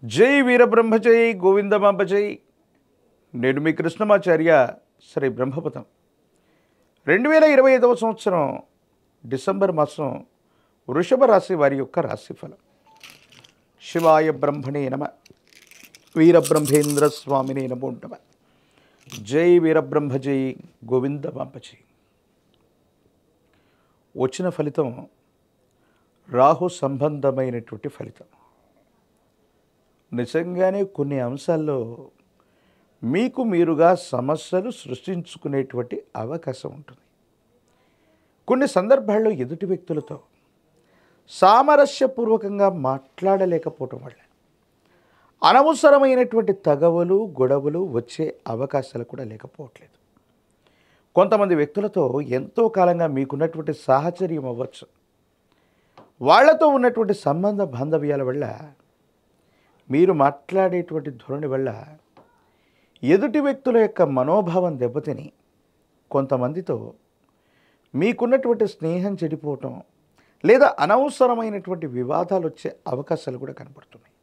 జై వీరబ్రహ్మ జై గోవిందమాంబ జై. నేను మీ కృష్ణమాచార్య శ్రీ బ్రహ్మపదం. 2025 సంవత్సరం డిసెంబర్ మాసం వృషభ రాశి వారి యొక్క రాశిఫలం. శివాయ బ్రహ్మణే నమ, వీరబ్రహ్మేంద్ర స్వామినే నమో నమ. జై వీరబ్రహ్మ జై గోవిందమాంబ జై. వచ్చిన ఫలితం రాహు సంబంధమైనటువంటి ఫలితం. నిజంగానే కొన్ని అంశాల్లో మీకు మీరుగా సమస్యలు సృష్టించుకునేటువంటి అవకాశం ఉంటుంది. కొన్ని సందర్భాల్లో ఎదుటి వ్యక్తులతో సామరస్యపూర్వకంగా మాట్లాడలేకపోవటం వల్ల అనవసరమైనటువంటి తగవలు గొడవలు వచ్చే అవకాశాలు కూడా లేకపోవట్లేదు. కొంతమంది వ్యక్తులతో ఎంతో కాలంగా మీకున్నటువంటి సాహచర్యం అవ్వచ్చు, వాళ్లతో ఉన్నటువంటి సంబంధ బాంధవ్యాల వల్ల మీరు మాట్లాడేటువంటి ధోరణి వల్ల ఎదుటి వ్యక్తుల యొక్క మనోభావం దెబ్బతిని కొంతమందితో మీకున్నటువంటి స్నేహం చెడిపోవటం లేదా అనవసరమైనటువంటి వివాదాలు వచ్చే అవకాశాలు కూడా కనపడుతున్నాయి.